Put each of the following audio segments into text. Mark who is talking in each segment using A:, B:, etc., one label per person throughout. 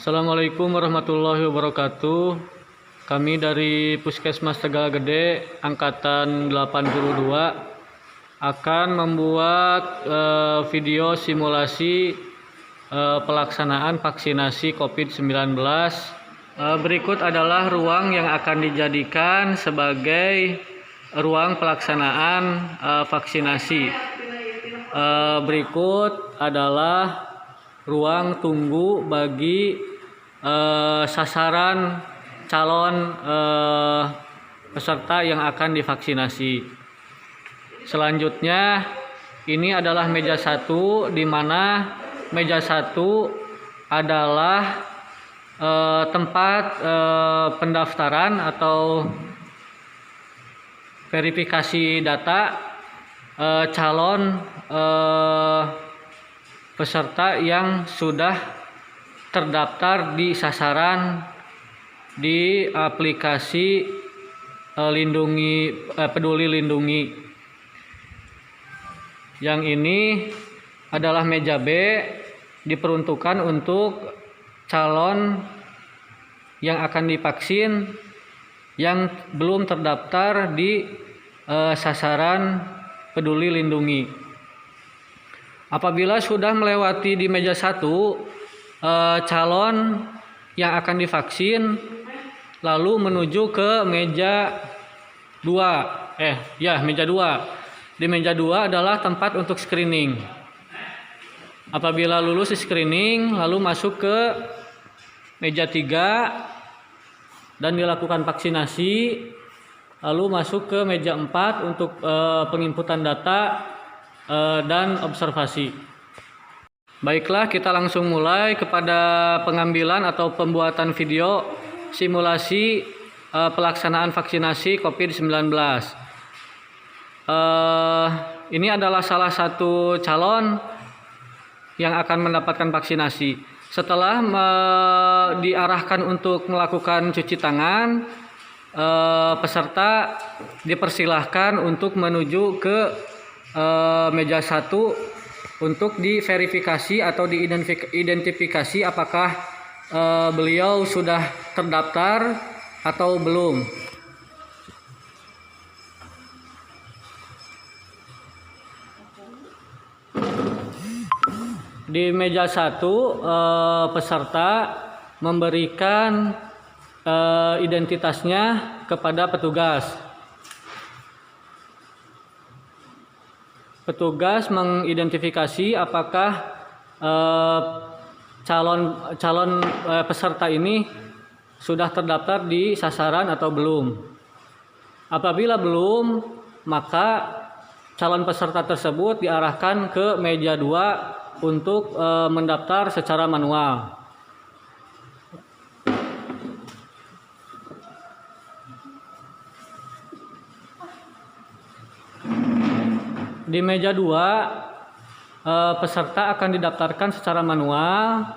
A: Assalamualaikum warahmatullahi wabarakatuh. Kami dari Puskesmas Tegal Gede Angkatan 82 akan membuat video simulasi pelaksanaan vaksinasi COVID-19. Berikut adalah ruang yang akan dijadikan sebagai ruang pelaksanaan vaksinasi. Berikut adalah ruang tunggu bagi sasaran calon peserta yang akan divaksinasi. Selanjutnya ini adalah meja 1, di mana meja 1 adalah tempat pendaftaran atau verifikasi data calon peserta yang sudah terdaftar di sasaran di aplikasi Peduli Lindungi. Yang ini adalah meja B, diperuntukkan untuk calon yang akan divaksin yang belum terdaftar di sasaran Peduli Lindungi. Apabila sudah melewati di meja 1 calon yang akan divaksin, lalu menuju ke meja 2. Meja 2. Di meja 2 adalah tempat untuk screening. Apabila lulus di screening, lalu masuk ke meja 3 dan dilakukan vaksinasi, lalu masuk ke meja 4 untuk penginputan data dan observasi. Baiklah, kita langsung mulai kepada pengambilan atau pembuatan video simulasi pelaksanaan vaksinasi COVID-19. Ini adalah salah satu calon yang akan mendapatkan vaksinasi. Setelah diarahkan untuk melakukan cuci tangan, peserta dipersilahkan untuk menuju ke meja 1 untuk diverifikasi atau diidentifikasi apakah beliau sudah terdaftar atau belum. Di meja 1 peserta memberikan identitasnya kepada petugas. Petugas mengidentifikasi apakah calon peserta ini sudah terdaftar di sasaran atau belum. Apabila belum, maka calon peserta tersebut diarahkan ke meja 2 untuk mendaftar secara manual. Di meja 2, peserta akan didaftarkan secara manual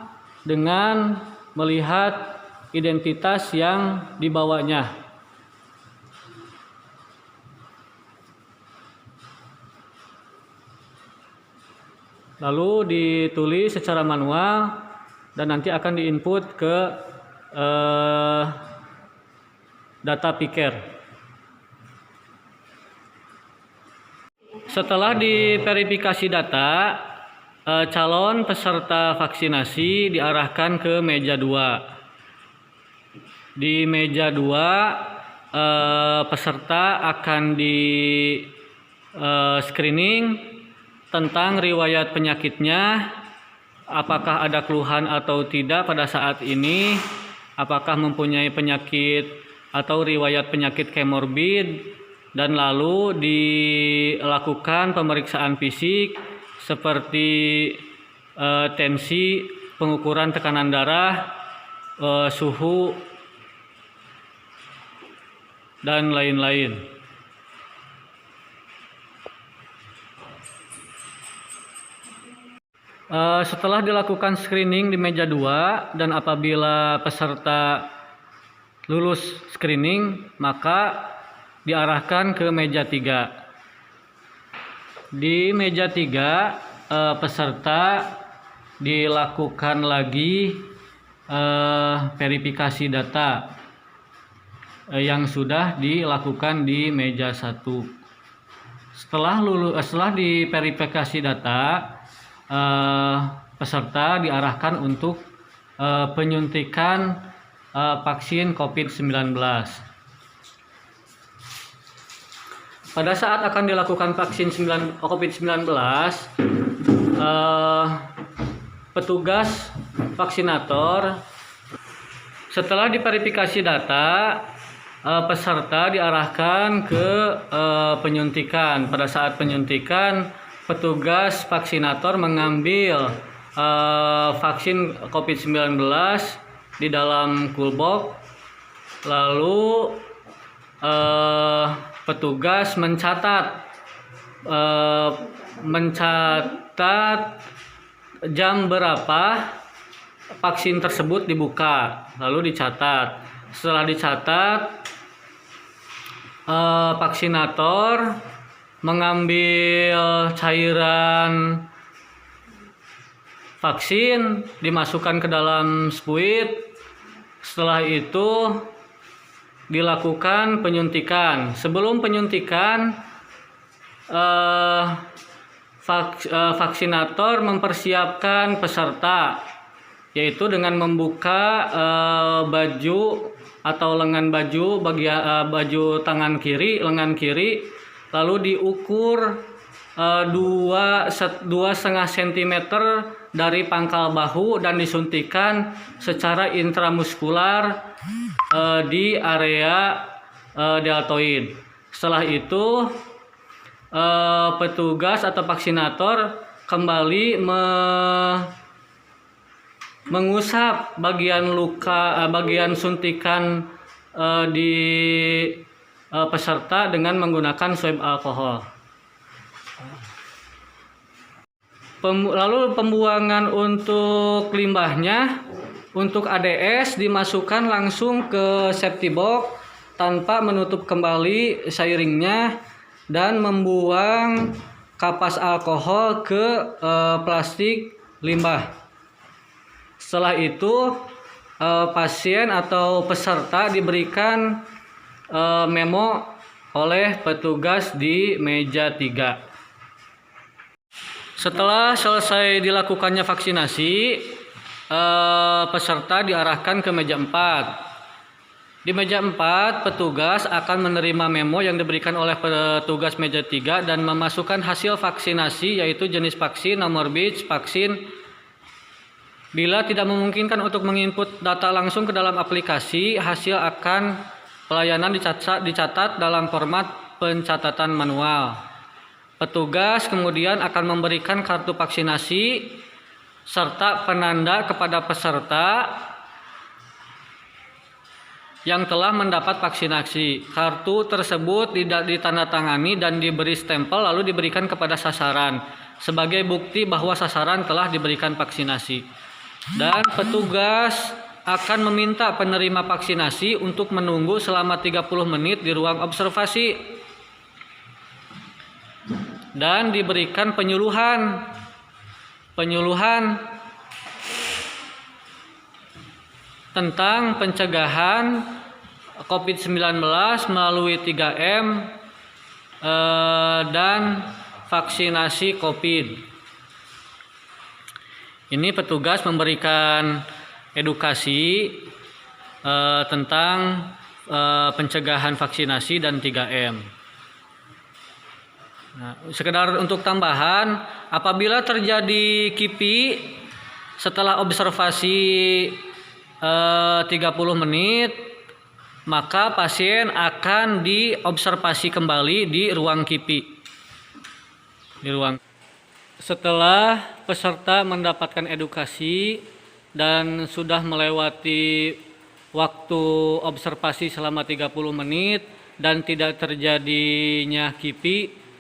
A: dengan melihat identitas yang dibawanya. Lalu ditulis secara manual dan nanti akan diinput ke data piker. Setelah diverifikasi data, calon peserta vaksinasi diarahkan ke meja 2. Di meja 2, peserta akan di screening tentang riwayat penyakitnya, apakah ada keluhan atau tidak pada saat ini, apakah mempunyai penyakit atau riwayat penyakit komorbid, dan lalu dilakukan pemeriksaan fisik seperti tensi, pengukuran tekanan darah, suhu, dan lain-lain. Setelah dilakukan screening di meja 2 dan apabila peserta lulus screening, maka diarahkan ke meja 3. Di meja 3, peserta dilakukan lagi verifikasi data yang sudah dilakukan di meja 1. Setelah diverifikasi data, peserta diarahkan untuk penyuntikan vaksin COVID-19. Pada saat akan dilakukan vaksin COVID-19, petugas vaksinator setelah diverifikasi data, peserta diarahkan ke penyuntikan. Pada saat penyuntikan, petugas vaksinator mengambil vaksin COVID-19 di dalam coolbox, lalu petugas mencatat jam berapa vaksin tersebut dibuka, lalu dicatat. Setelah dicatat, vaksinator mengambil cairan vaksin, dimasukkan ke dalam spuit. Setelah itu dilakukan penyuntikan. Sebelum penyuntikan, vaksinator mempersiapkan peserta, yaitu dengan membuka baju atau lengan baju baju tangan kiri, lengan kiri, lalu diukur 2,5 cm dari pangkal bahu dan disuntikan secara intramuskular di area deltoid. Setelah itu petugas atau vaksinator kembali mengusap bagian luka, bagian suntikan di peserta dengan menggunakan swab alkohol. Lalu pembuangan untuk limbahnya, untuk ADS dimasukkan langsung ke safety box tanpa menutup kembali sairingnya dan membuang kapas alkohol ke plastik limbah. Setelah itu pasien atau peserta diberikan memo oleh petugas di meja 3. Setelah selesai dilakukannya vaksinasi, peserta diarahkan ke meja 4. Di meja 4, petugas akan menerima memo yang diberikan oleh petugas meja 3 dan memasukkan hasil vaksinasi, yaitu jenis vaksin, nomor batch vaksin. Bila tidak memungkinkan untuk menginput data langsung ke dalam aplikasi, hasil akan pelayanan dicatat dalam format pencatatan manual. Petugas kemudian akan memberikan kartu vaksinasi serta penanda kepada peserta yang telah mendapat vaksinasi. Kartu tersebut tidak ditandatangani dan diberi stempel lalu diberikan kepada sasaran sebagai bukti bahwa sasaran telah diberikan vaksinasi. Dan petugas akan meminta penerima vaksinasi untuk menunggu selama 30 menit di ruang observasi dan diberikan penyuluhan tentang pencegahan COVID-19 melalui 3M dan vaksinasi COVID. Ini petugas memberikan edukasi tentang pencegahan vaksinasi dan 3M. Nah, sekedar untuk tambahan, apabila terjadi KIPI setelah observasi 30 menit, maka pasien akan diobservasi kembali di ruang KIPI. Setelah peserta mendapatkan edukasi dan sudah melewati waktu observasi selama 30 menit dan tidak terjadinya KIPI,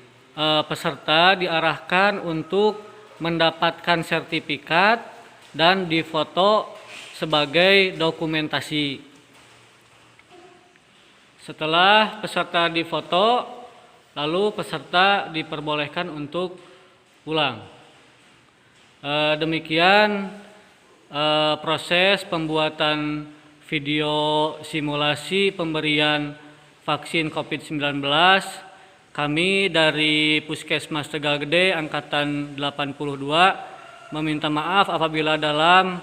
A: peserta diarahkan untuk mendapatkan sertifikat dan difoto sebagai dokumentasi. Setelah peserta difoto, lalu peserta diperbolehkan untuk pulang. Demikian proses pembuatan video simulasi pemberian vaksin COVID-19. Kami dari Puskesmas Tegal Gede Angkatan 82 meminta maaf apabila dalam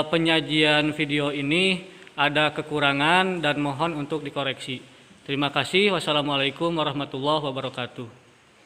A: penyajian video ini ada kekurangan dan mohon untuk dikoreksi. Terima kasih. Wassalamualaikum warahmatullahi wabarakatuh.